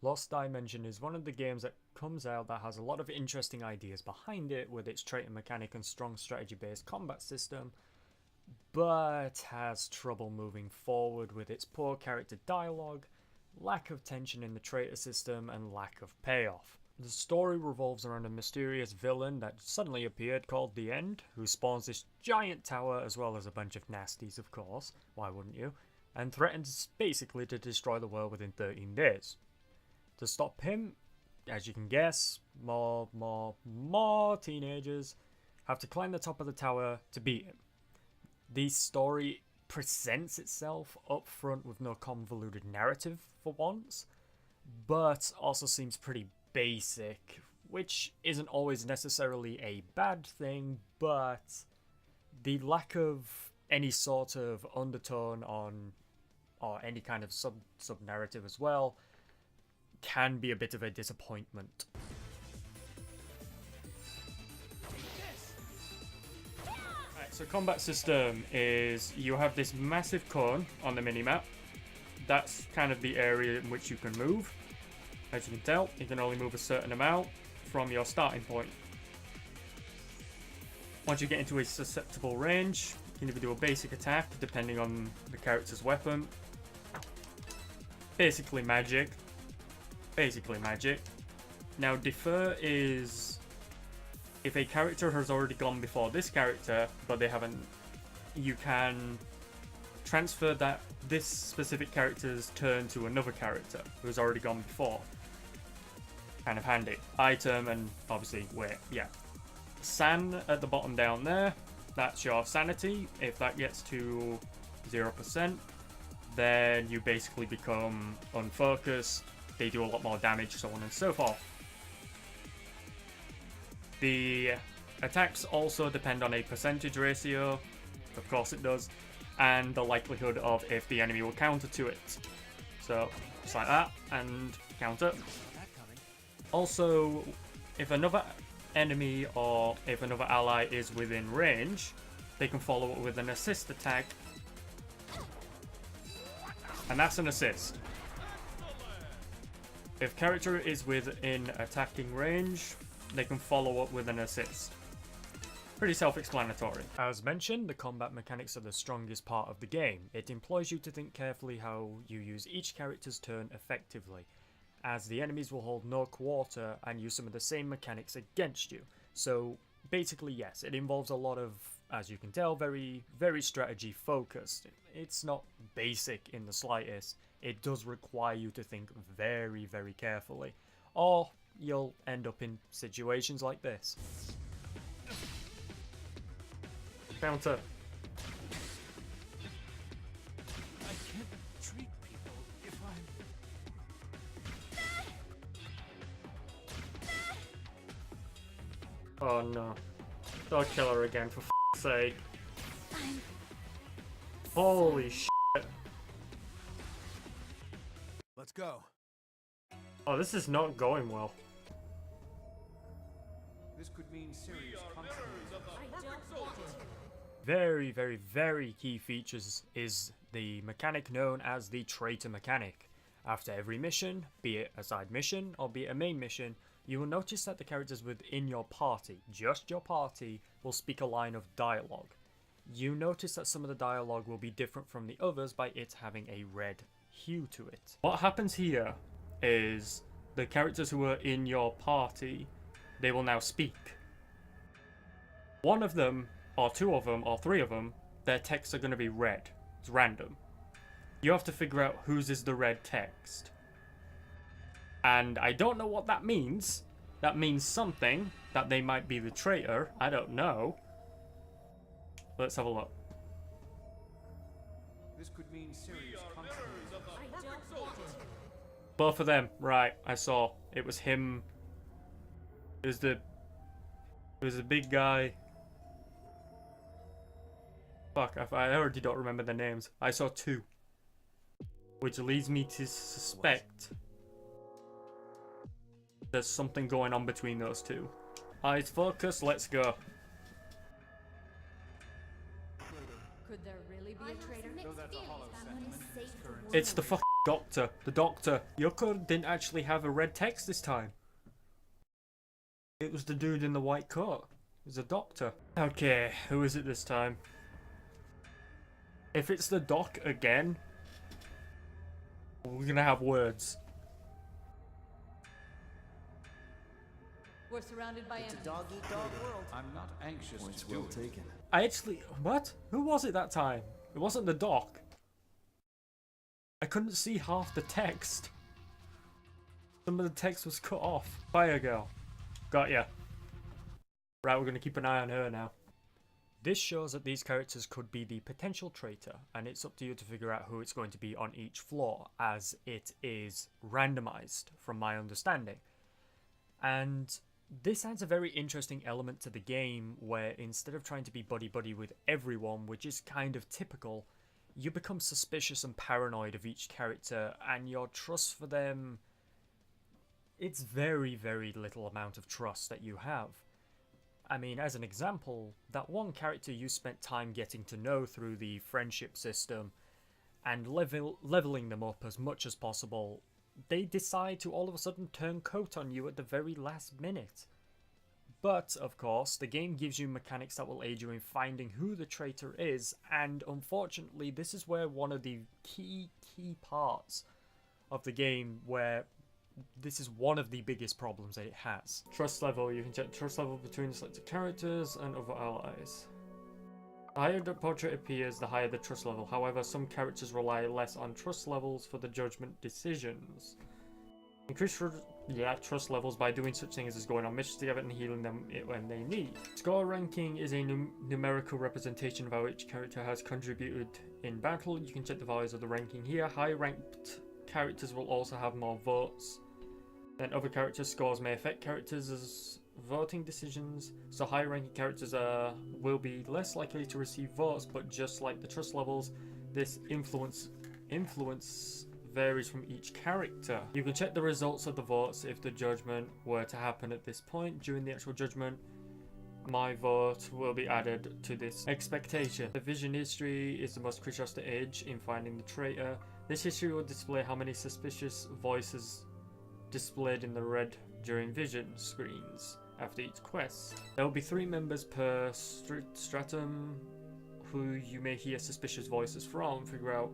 Lost Dimension is one of the games that comes out that has a lot of interesting ideas behind it with its traitor mechanic and strong strategy based combat system, but has trouble moving forward with its poor character dialogue, lack of tension in the traitor system, and lack of payoff. The story revolves around a mysterious villain that suddenly appeared called The End, who spawns this giant tower as well as a bunch of nasties, of course, why wouldn't you, and threatens basically to destroy the world within 13 days. To stop him, as you can guess, more teenagers have to climb the top of the tower to beat him. The story presents itself up front with no convoluted narrative for once, but also seems pretty basic, which isn't always necessarily a bad thing, but the lack of any sort of undertone on or any kind of sub narrative as well can be a bit of a disappointment. Right, so combat system is you have this massive cone on the minimap. That's kind of the area in which you can move. As you can tell, you can only move a certain amount from your starting point. Once you get into a susceptible range, you can either do a basic attack depending on the character's weapon. Basically magic. Now defer is if a character has already gone before this character, but they haven't, you can transfer this specific character's turn to another character who's already gone before. Kind of handy. Item and obviously weight, yeah. San at the bottom down there, that's your sanity. If that gets to 0%, then you basically become unfocused. They do a lot more damage, so on and so forth. The attacks also depend on a percentage ratio, of course it does, and the likelihood of if the enemy will counter to it. So, just like that, and counter. Also, if another enemy or if another ally is within range, they can follow it with an assist attack. And that's an assist. If character is within attacking range, they can follow up with an assist. Pretty self-explanatory. As mentioned, the combat mechanics are the strongest part of the game. It employs you to think carefully how you use each character's turn effectively, as the enemies will hold no quarter and use some of the same mechanics against you. So basically yes, it involves a lot of, as you can tell, very strategy focused. It's not basic in the slightest. It does require you to think very carefully, or you'll end up in situations like this. Counter. I can't treat people if I'm... Oh no. Don't kill her again, for f***'s sake. Holy shit. Let's go. Oh, this is not going well. This could mean serious consequences. Very key features is the mechanic known as the traitor mechanic. After every mission, be it a side mission or be it a main mission, you will notice that the characters within your party, just your party, will speak a line of dialogue. You notice that some of the dialogue will be different from the others by it having a red hue to it. What happens here is the characters who are in your party, they will now speak. One of them, or two of them, or three of them, their texts are going to be red. It's random. You have to figure out whose is the red text. And I don't know what that means. That means something, that they might be the traitor. I don't know. Let's have a look. This could mean serious consequences. Both of them, right, I saw. It was him. It was the big guy. Fuck, I already don't remember the names. I saw two. Which leads me to suspect there's something going on between those two. Eyes focused, let's go. Could there really be a traitor? Though that's a hollow sentiment. It's the fucking Doctor, the doctor. Your code didn't actually have a red text this time. It was the dude in the white coat. It was a doctor. Okay, who is it this time? If it's the doc again, we're gonna have words. We're surrounded by It's a enemies. dog-eat-dog world. I'm not anxious Points to do well it. taken. I actually... What? Who was it that time? It wasn't the doc. I couldn't see half the text. Some of the text was cut off. Fire girl. Got ya. Right, we're gonna keep an eye on her now. This shows that these characters could be the potential traitor, and it's up to you to figure out who it's going to be on each floor, as it is randomized, from my understanding. And this adds a very interesting element to the game, where instead of trying to be buddy-buddy with everyone, which is kind of typical, you become suspicious and paranoid of each character, and your trust for them... It's very, very little amount of trust that you have. I mean, as an example, that one character you spent time getting to know through the friendship system and leveling them up as much as possible, they decide to all of a sudden turn coat on you at the very last minute. But, of course, the game gives you mechanics that will aid you in finding who the traitor is, and unfortunately this is where one of the key parts of the game where this is one of the biggest problems that it has. Trust level. You can check trust level between selected characters and other allies. The higher the portrait appears, the higher the trust level. However, some characters rely less on trust levels for the judgment decisions. Increase trust levels by doing such things as going on missions together and healing them when they need. Score ranking is a numerical representation of how each character has contributed in battle. You can check the values of the ranking here. High ranked characters will also have more votes than other characters. Scores may affect characters as voting decisions, so high ranking characters will be less likely to receive votes, but just like the trust levels, this influence varies from each character. You can check the results of the votes if the judgment were to happen at this point. During the actual judgment, my vote will be added to this expectation. The vision history is the most crucial stage in finding the traitor. This history will display how many suspicious voices displayed in the red during vision screens after each quest. There will be 3 members per stratum who you may hear suspicious voices from. Figure out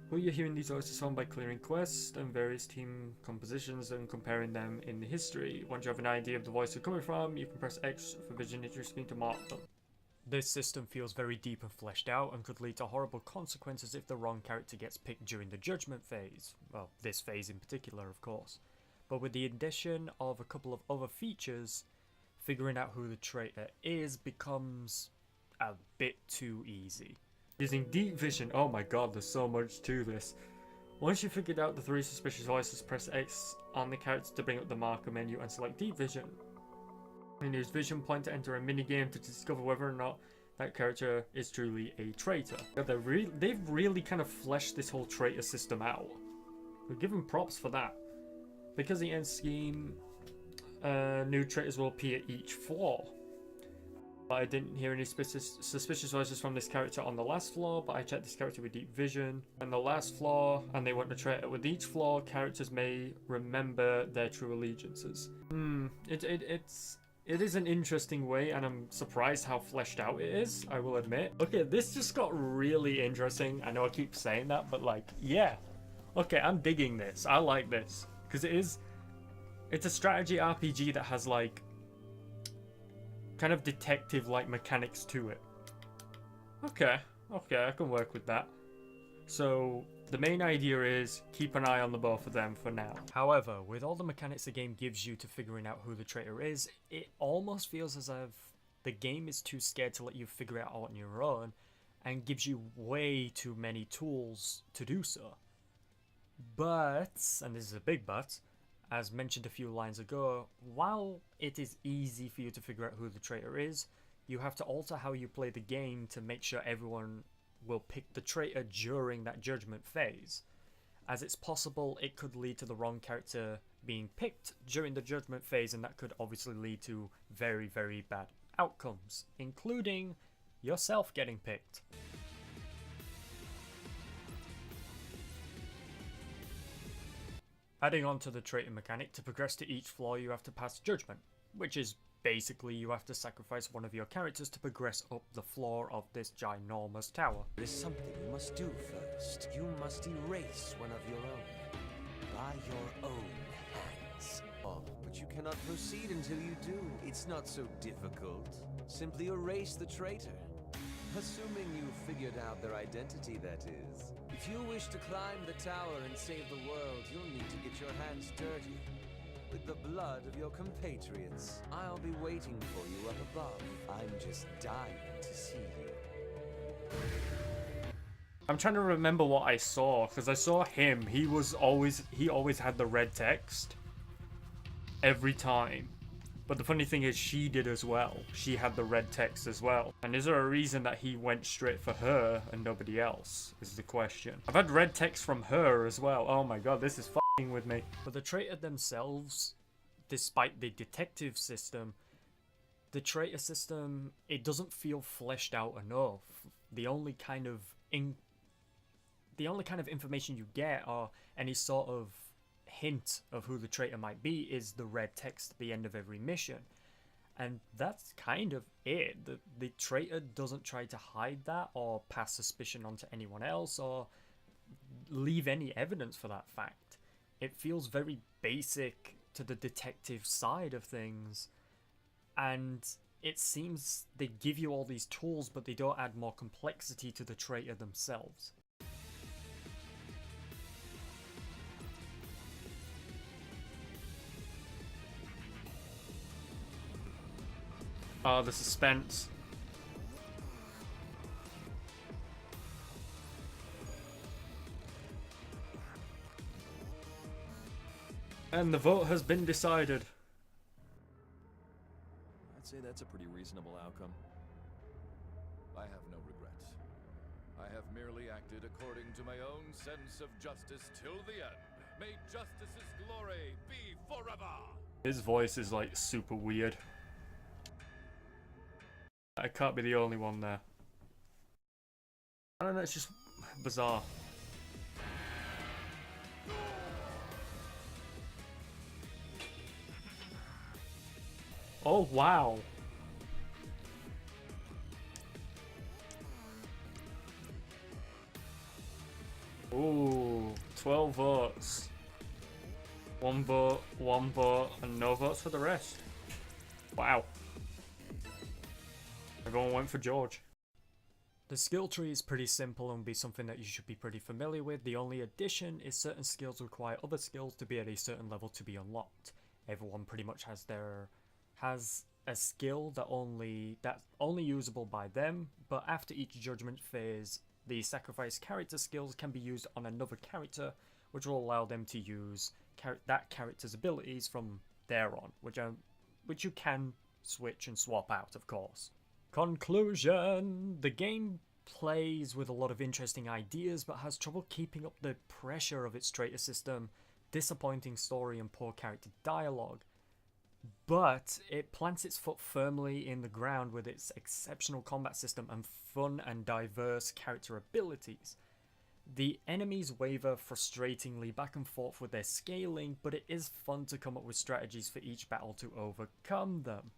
who you're hearing these voices from by clearing quests and various team compositions and comparing them in the history. Once you have an idea of the voice you're coming from, you can press X for vision history screen to mark them. This system feels very deep and fleshed out and could lead to horrible consequences if the wrong character gets picked during the judgment phase. Well, this phase in particular, of course. But with the addition of a couple of other features, figuring out who the traitor is becomes a bit too easy. Using deep vision, oh my god, there's so much to this. Once you've figured out the 3 suspicious voices, press X on the character to bring up the marker menu and select deep vision. And use vision point to enter a minigame to discover whether or not that character is truly a traitor. They've really kind of fleshed this whole traitor system out. We'll give them props for that. Because the end scheme, new traitors will appear each floor. But I didn't hear any suspicious voices from this character on the last floor, but I checked this character with deep vision. And the last floor, and they want a traitor. With each floor, characters may remember their true allegiances. It is an interesting way, and I'm surprised how fleshed out it is, I will admit. Okay, this just got really interesting. I know I keep saying that, but like, yeah. Okay, I'm digging this. I like this. Because it's a strategy RPG that has like, kind of detective-like mechanics to it. Okay, I can work with that. So, the main idea is keep an eye on the both of them for now. However, with all the mechanics the game gives you to figuring out who the traitor is, it almost feels as if the game is too scared to let you figure it out on your own and gives you way too many tools to do so. But, and this is a big but, as mentioned a few lines ago, while it is easy for you to figure out who the traitor is, you have to alter how you play the game to make sure everyone will pick the traitor during that judgment phase, as it's possible it could lead to the wrong character being picked during the judgment phase, and that could obviously lead to very, very bad outcomes, including yourself getting picked. Adding on to the traitor mechanic, to progress to each floor you have to pass judgment, which is basically you have to sacrifice one of your characters to progress up the floor of this ginormous tower. There is something you must do first. You must erase one of your own. By your own hands. Oh, but you cannot proceed until you do. It's not so difficult. Simply erase the traitor. Assuming you've figured out their identity, that is. If you wish to climb the tower and save the world, you'll need to get your hands dirty. With the blood of your compatriots. I'll be waiting for you up above. I'm just dying to see you. I'm trying to remember what I saw, because I saw him. He always had the red text. Every time. But the funny thing is, she did as well. She had the red text as well. And is there a reason that he went straight for her and nobody else, is the question. I've had red text from her as well. Oh my god, this is f***ing with me. But the traitor themselves, despite the detective system, the traitor system, it doesn't feel fleshed out enough. The only kind of information you get, or any sort of hint of who the traitor might be, is the red text at the end of every mission, and that's kind of it. The traitor doesn't try to hide that or pass suspicion onto anyone else or leave any evidence for that fact. It feels very basic to the detective side of things, and it seems they give you all these tools but they don't add more complexity to the traitor themselves. Oh, the suspense. And the vote has been decided. I'd say that's a pretty reasonable outcome. I have no regrets. I have merely acted according to my own sense of justice till the end. May justice's glory be forever! His voice is like super weird. I can't be the only one there. I don't know, it's just bizarre. Oh, wow. Ooh, 12 votes. One vote, and no votes for the rest. Wow. Everyone went for George. The skill tree is pretty simple and will be something that you should be pretty familiar with. The only addition is certain skills require other skills to be at a certain level to be unlocked. Everyone pretty much has a skill that's only usable by them, but after each judgment phase, the sacrifice character skills can be used on another character, which will allow them to use that character's abilities from there on, which you can switch and swap out, of course. Conclusion! The game plays with a lot of interesting ideas but has trouble keeping up the pressure of its traitor system, disappointing story and poor character dialogue. But it plants its foot firmly in the ground with its exceptional combat system and fun and diverse character abilities. The enemies waver frustratingly back and forth with their scaling, but it is fun to come up with strategies for each battle to overcome them.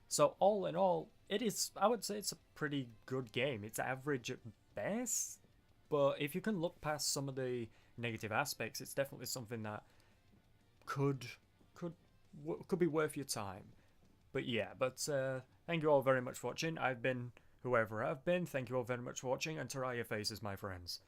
So all in all, I would say it's a pretty good game. It's average at best, but if you can look past some of the negative aspects, it's definitely something that could be worth your time. But yeah, thank you all very much for watching. I've been whoever I've been. Thank you all very much for watching, and Taraya faces, my friends.